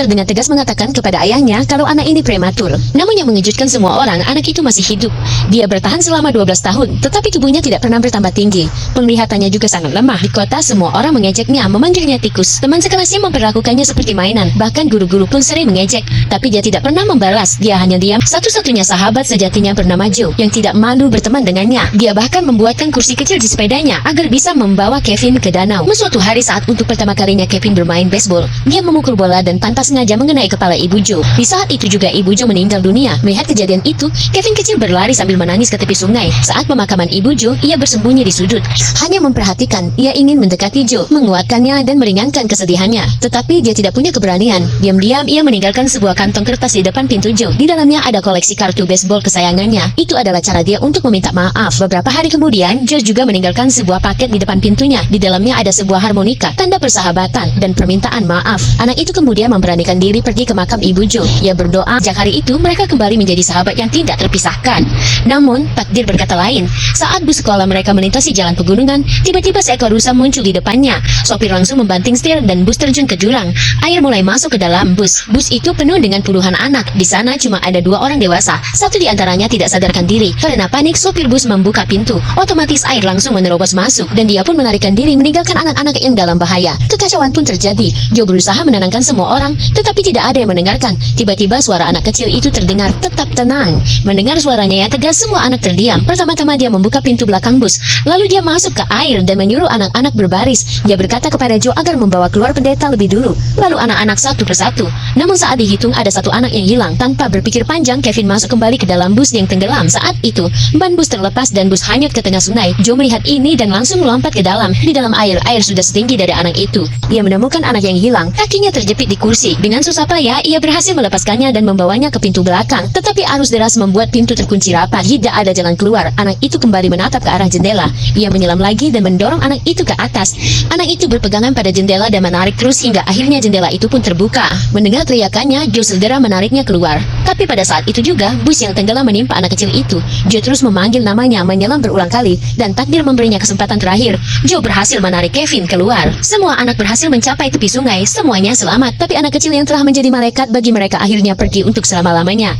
dokter dengan tegas mengatakan kepada ayahnya kalau anak ini prematur. Namun yang mengejutkan semua orang, anak itu masih hidup. Dia bertahan selama 12 tahun, tetapi tubuhnya tidak pernah bertambah tinggi. Penglihatannya juga sangat lemah. Di kota, semua orang mengejeknya, memanggilnya tikus. Teman sekelasnya memperlakukannya seperti mainan. Bahkan guru-guru pun sering mengejek, tapi dia tidak pernah membalas. Dia hanya diam. Satu-satunya sahabat sejatinya bernama Joe, yang tidak malu berteman dengannya. Dia bahkan membuatkan kursi kecil di sepedanya agar bisa membawa Kevin ke danau. Suatu hari saat untuk pertama kalinya Kevin bermain baseball, dia memukul bola dan tanpa sengaja mengenai kepala Ibu Joe. Di saat itu juga Ibu Joe meninggal dunia. Melihat kejadian itu, Kevin kecil berlari sambil menangis ke tepi sungai. Saat pemakaman Ibu Joe, ia bersembunyi di sudut, hanya memperhatikan. Ia ingin mendekati Joe, menguatkannya dan meringankan kesedihannya. Tetapi dia tidak punya keberanian. Diam-diam ia meninggalkan sebuah kantong kertas di depan pintu Joe. Di dalamnya ada koleksi kartu baseball kesayangannya. Itu adalah cara dia untuk meminta maaf. Beberapa hari kemudian, Joe juga meninggalkan sebuah paket di depan pintunya. Di dalamnya ada sebuah harmonika, tanda persahabatan dan permintaan maaf. Anak itu kemudian memberanikan diri pergi ke makam Ibu Joe. Ia berdoa sejak hari itu mereka kembali menjadi sahabat yang tidak terpisahkan. Namun takdir berkata lain. Saat bus sekolah mereka melintasi jalan pegunungan, tiba-tiba seekor rusa muncul di depannya. Sopir langsung membanting setir dan bus terjun ke jurang. Air mulai masuk ke dalam bus. Bus itu penuh dengan puluhan anak. Di sana cuma ada 2 orang dewasa. Satu di antaranya tidak sadarkan diri. Karena panik, sopir bus membuka pintu. Otomatis air langsung menerobos masuk dan dia pun melarikan diri meninggalkan anak-anak yang dalam bahaya. Kekacauan pun terjadi. Joe berusaha menenangkan semua orang, tetapi tidak ada yang mendengarkan. Tiba-tiba suara anak kecil itu terdengar. Tetap tenang. Mendengar suaranya yang tegas, semua anak terdiam. Pertama-tama dia membuka pintu belakang bus. Lalu dia masuk ke air dan menyuruh anak-anak berbaris. Dia berkata kepada Joe agar membawa keluar pendeta lebih dulu. Lalu anak-anak satu persatu. Namun saat dihitung ada 1 anak yang hilang. Tanpa berpikir panjang, Kevin masuk kembali ke dalam bus yang tenggelam. Saat itu, ban bus terlepas dan bus hanyut ke tengah sungai. Joe melihat ini dan langsung melompat ke dalam. Di dalam air sudah setinggi dari anak itu. Ia menemukan anak yang hilang. Kakinya terjepit di kursi. Dengan susah payah, ia berhasil melepaskannya dan membawanya ke pintu belakang. Tetapi arus deras membuat pintu terkunci rapat. Tidak ada jalan keluar. Anak itu kembali menatap ke arah jendela. Ia menyelam lagi dan mendorong anak itu ke atas. Anak itu berpegangan pada jendela dan menarik terus hingga akhirnya jendela itu pun terbuka. Mendengar teriakannya, Joe segera menariknya keluar. Tapi pada saat itu juga, bus yang tenggelam menimpa anak kecil itu. Joe terus memanggil namanya, menyelam berulang kali, dan takdir memberinya kesempatan terakhir. Joe berhasil menarik Kevin keluar. Semua anak berhasil mencapai tepi sungai. Semuanya selamat, tapi anak kecil yang telah menjadi malaikat bagi mereka akhirnya pergi untuk selama-lamanya.